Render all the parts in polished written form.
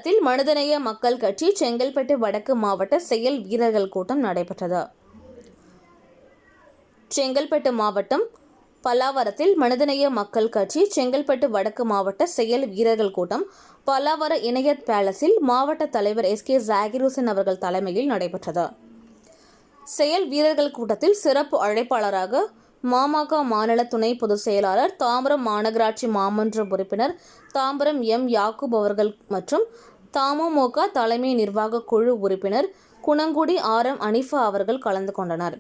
பல்லாவரத்தில் மனிதநேய மக்கள் கட்சி செங்கல்பட்டு வடக்கு மாவட்ட செயல் வீரர்கள் கூட்டம் நடைபெற்றது. செங்கல்பட்டு மாவட்டம் பல்லாவரத்தில் மனிதநேய மக்கள் கட்சி செங்கல்பட்டு வடக்கு மாவட்ட செயல் வீரர்கள் கூட்டம் பல்லாவர இணையத் பேலஸில் மாவட்ட தலைவர் எஸ். கே. ஜாகிர் ஹுசேன் அவர்கள் தலைமையில் நடைபெற்றது. செயல் வீரர்கள் கூட்டத்தில் சிறப்பு அழைப்பாளராக மாமக மாநில துணை பொதுச் செயலாளர், தாம்பரம் மாநகராட்சி மாமன்ற உறுப்பினர் தாம்பரம் எம். யாக்கூப் அவர்கள் மற்றும் தமுமுக தலைமை நிர்வாக குழு உறுப்பினர் குணங்குடி ஆர். எம். அனிஃபா அவர்கள் கலந்து கொண்டனர்.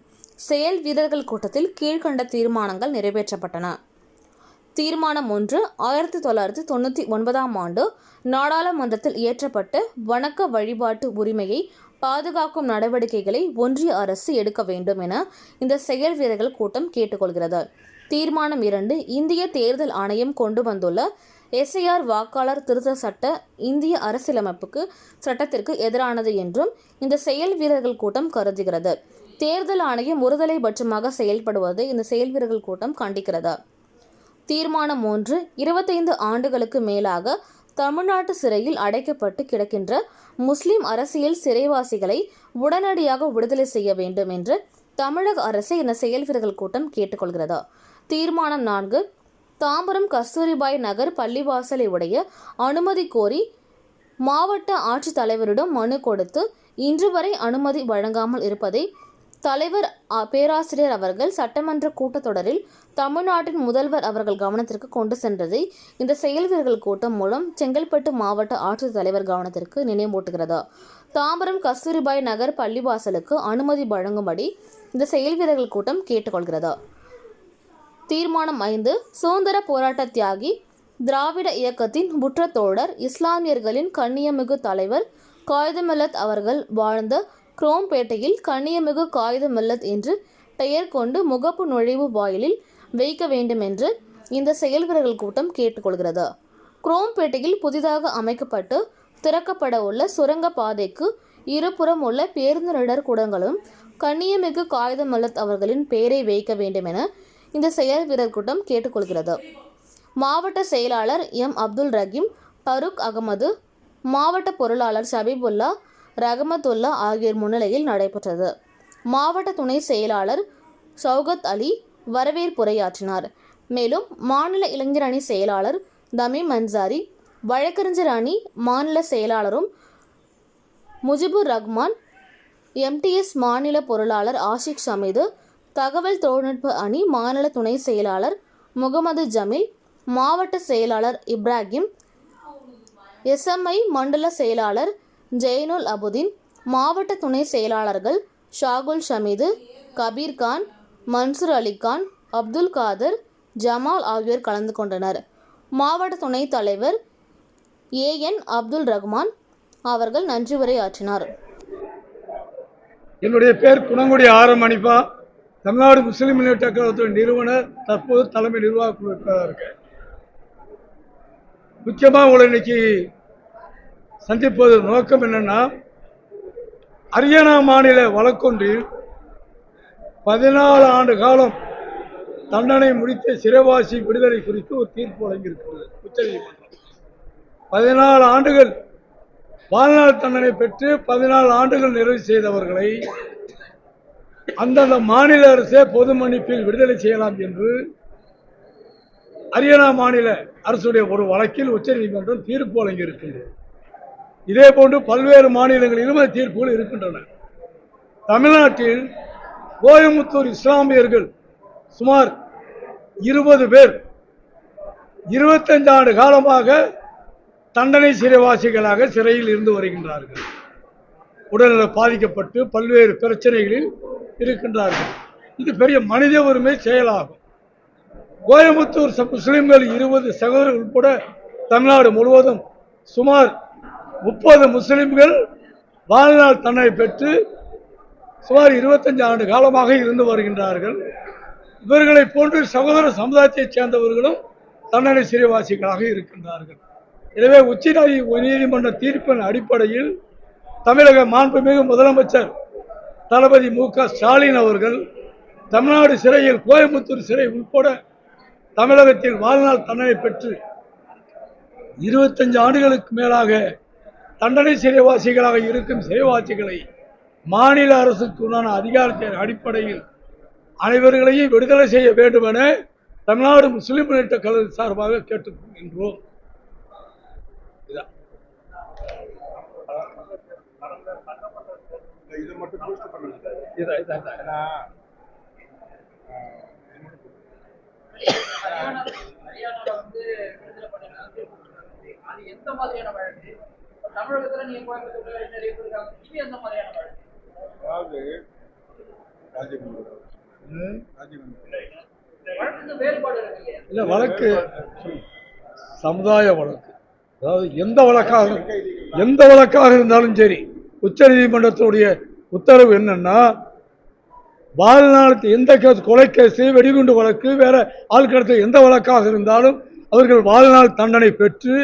செயல் வீரர்கள் கூட்டத்தில் கீழ்கண்ட தீர்மானங்கள் நிறைவேற்றப்பட்டன. தீர்மானம் 1, 1999 ஆண்டு நாடாளுமன்றத்தில் இயற்றப்பட்ட வணக்க வழிபாட்டு உரிமையை பாதுகாக்கும் நடவடிக்கைகளை ஒன்றிய அரசு எடுக்க வேண்டும் என இந்த செயல் வீரர்கள் கூட்டம் கேட்டுக்கொள்கிறது. தீர்மானம் 2, இந்திய தேர்தல் ஆணையம் கொண்டு வந்துள்ள SIR வாக்காளர் திருத்த சட்ட இந்திய அரசியலமைப்புக்கு சட்டத்திற்கு எதிரானது என்றும் இந்த செயல் வீரர்கள் கூட்டம் கருதுகிறது. தேர்தல் ஆணையம் ஒருதலை பட்சமாக செயல்படுவதை இந்த செயல் வீரர்கள் கூட்டம் கண்டிக்கிறது. தீர்மானம் 3, 25 ஆண்டுகளுக்கு மேலாக தமிழ்நாட்டு சிறையில் அடைக்கப்பட்டு கிடக்கின்ற முஸ்லிம் அரசியல் சிறைவாசிகளை உடனடியாக விடுதலை செய்ய வேண்டும் என்று தமிழக அரசை இந்த செயல் வீரர்கள் கூட்டம் கேட்டுக்கொள்கிறது. தீர்மானம் 4, தாம்பரம் கஸ்தூரிபாய் நகர் பள்ளிவாசலை உடைய அனுமதி கோரி மாவட்ட ஆட்சித்தலைவரிடம் மனு கொடுத்து இன்று வரை அனுமதி வழங்காமல் இருப்பதை தலைவர் பேராசிரியர் அவர்கள் சட்டமன்ற கூட்டத்தொடரில் தமிழ்நாட்டின் முதல்வர் அவர்கள் கவனத்திற்கு கொண்டு சென்றதை இந்த செயல் வீரர்கள் கூட்டம் மூலம் செங்கல்பட்டு மாவட்ட ஆட்சித்தலைவர் கவனத்திற்கு நினைவூட்டுகிறது. தாம்பரம் கஸ்தூரிபாய் நகர் பள்ளிவாசலுக்கு அனுமதி வழங்கும்படி இந்த செயல் வீரர்கள் கூட்டம் கேட்டுக்கொள்கிறது. தீர்மானம் 5, சுதந்திர போராட்ட தியாகி, திராவிட இயக்கத்தின் உற்ற தோழர், இஸ்லாமியர்களின் கண்ணியமிகு தலைவர் காயிது மில்லத் அவர்கள் வாழ்ந்த குரோம்பேட்டையில் கண்ணியமிகு காயிது மில்லத் என்று பெயர் கொண்டு முகப்பு நுழைவு வாயிலில் வைக்க வேண்டும் என்று இந்த செயல் வீரர்கள் கூட்டம் கேட்டுக்கொள்கிறது. குரோம்பேட்டையில் புதிதாக அமைக்கப்பட்டு திறக்கப்பட உள்ள சுரங்க பாதைக்கு இருபுறம் உள்ள பேருந்து நிழற்குடங்களும் கண்ணியமிகு காயிது மில்லத் அவர்களின் பெயரை வைக்க வேண்டும் என இந்த செயல் வீரர் கூட்டம் கேட்டுக்கொள்கிறது. மாவட்ட செயலாளர் எம். அப்துல் ரஹீம், பருக் அகமது, மாவட்ட பொருளாளர் ஷபீபுல்லா, ரஹமத்துல்லா ஆகியோர் முன்னிலையில் நடைபெற்றது. மாவட்ட துணை செயலாளர் ஷவுகத் அலி வரவேற்புரையாற்றினார். மேலும் மாநில இளைஞர் அணி செயலாளர் தமீம் அன்சாரி, வழக்கறிஞர் அணி மாநில செயலாளரும் முஜிபுர் ரஹ்மான், MTS மாநில பொருளாளர் ஆஷிக் ஷமீது, தகவல் தொழில்நுட்ப அணி மாநில துணை செயலாளர் முகமது ஜமீல், மாவட்ட செயலாளர் இப்ராஹிம், SMI மண்டல செயலாளர் ஜெயினுல் அபுதீன், மாவட்ட துணை செயலாளர்கள் ஷாகுல் ஷமீது, கபீர் கான், மன்சூர் அலிகான், அப்துல் காதர், ஜமால் ஆகியோர் கலந்து கொண்டனர். மாவட்ட துணைத் தலைவர் AN அப்துல் ரஹ்மான் அவர்கள் நன்றி உரையாற்றினார். என்னுடைய பேர் குணங்குடி ஆர். எம். அனிஃபா, தமிழ்நாடு முஸ்லிம் முன்னேற்ற கழகத்தின் நிறுவனர், தற்போது தலைமை நிர்வாக குழு இருக்கேன். முக்கியமாக உங்களை இன்னைக்கு சந்திப்பது நோக்கம் என்னன்னா, ஹரியானா மாநில வழக்கொன்றில் 14 ஆண்டு காலம் தண்டனை முடித்த சிறைவாசி விடுதலை குறித்து ஒரு தீர்ப்பு வழங்கியிருக்கிறது உச்சநீதிமன்றம். 14 ஆண்டுகள் வாழ்நாள் தண்டனை பெற்று 14 ஆண்டுகள் நிறைவு செய்தவர்களை அந்தந்த மாநில அரசே பொது மன்னிப்பில் விடுதலை செய்யலாம் என்று ஹரியானா மாநில அரசுடைய ஒரு வழக்கில் உச்சநீதிமன்றம் தீர்ப்பு வழங்கியிருக்கிறது. இதே போன்று பல்வேறு மாநிலங்களிலும் தீர்ப்புகள் இருக்கின்றன. தமிழ்நாட்டில் கோயமுத்தூர் இஸ்லாமியர்கள் சுமார் 20 பேர் 25 ஆண்டு காலமாக தண்டனை சிறைவாசிகளாக சிறையில் இருந்து வருகின்றார்கள். உடல்நலம் பாதிக்கப்பட்டு பல்வேறு பிரச்சனைகளில் இருக்கின்றார்கள். இது பெரிய மனித உரிமை செயலாகும். கோயமுத்தூர் முஸ்லிம்கள் 20 சகோதரர்கள் உட்பட தமிழ்நாடு முழுவதும் சுமார் 30 முஸ்லிம்கள் வாழ்நாள் தண்டனை பெற்று சுமார் 25 ஆண்டு காலமாக இருந்து வருகின்றார்கள். இவர்களை போன்று சகோதர சமுதாயத்தைச் சேர்ந்தவர்களும் தண்டனை சிறைவாசிகளாக இருக்கின்றார்கள். எனவே உச்ச நீதிமன்ற தீர்ப்பின் அடிப்படையில் தமிழக மாண்புமிகு முதலமைச்சர் தளபதி மு.க. ஸ்டாலின் அவர்கள் தமிழ்நாடு சிறையில் கோயமுத்தூர் சிறை உட்பட தமிழகத்தில் வாழ்நாள் தண்டனை பெற்று 25 ஆண்டுகளுக்கு மேலாக தண்டனை சிறைவாசிகளாக இருக்கும் சிறைவாசிகளை மாநில அரசுக்குண்டான அதிகாரத்தின் அடிப்படையில் அனைவர்களையும் விடுதலை செய்ய வேண்டும் என தமிழ்நாடு முஸ்லிம் முன்னேற்ற கழகம் சார்பாக கேட்டுக்கொள்கின்றோம். இல்ல, வழக்கு சமுதாய வழக்கு, அதாவது எந்த வழக்காக இருந்தாலும் சரி, உச்ச நீதிமன்றத்துடைய உத்தரவு என்னன்னா, வாழ்நாள் எந்த கேஸ், கொலை கேஸ், வெடிகுண்டு வழக்கு, வேற ஆள்கடத்தல் எந்த வழக்காக இருந்தாலும் அவர்கள் வாழ்நாள் தண்டனை பெற்று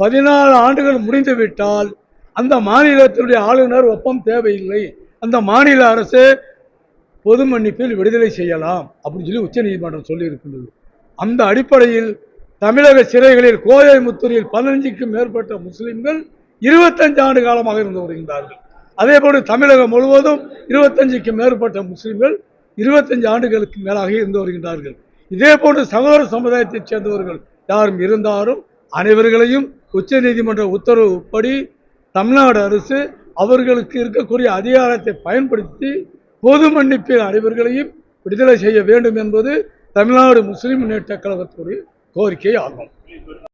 14 ஆண்டுகள் முடிந்துவிட்டால் அந்த மாநிலத்தினுடைய ஆளுநர் ஒப்பம் தேவையில்லை, அந்த மாநில அரசு பொது மன்னிப்பில் விடுதலை செய்யலாம் அப்படின்னு சொல்லி உச்ச நீதிமன்றம் சொல்லி இருக்கின்றது. அந்த அடிப்படையில் தமிழக சிறைகளில் கோயமுத்தூரில் 15க்கும் மேற்பட்ட முஸ்லிம்கள் 25 ஆண்டு காலமாக இருந்து வருகின்றார்கள். அதே போன்று தமிழகம் முழுவதும் 25க்கும் மேற்பட்ட முஸ்லிம்கள் 25 ஆண்டுகளுக்கு மேலாக இருந்து வருகின்றார்கள். இதே போன்று சகோதர சமுதாயத்தைச் சேர்ந்தவர்கள் யாரும் இருந்தாலும் அனைவர்களையும் உச்ச நீதிமன்ற உத்தரவுப்படி தமிழ்நாடு அரசு அவர்களுக்கு இருக்கக்கூடிய அதிகாரத்தை பயன்படுத்தி பொது மன்னிப்பில் அனைவர்களையும் விடுதலை செய்ய வேண்டும் என்பது தமிழ்நாடு முஸ்லிம் முன்னேற்ற கழகத்துடைய கோரிக்கை ஆகும்.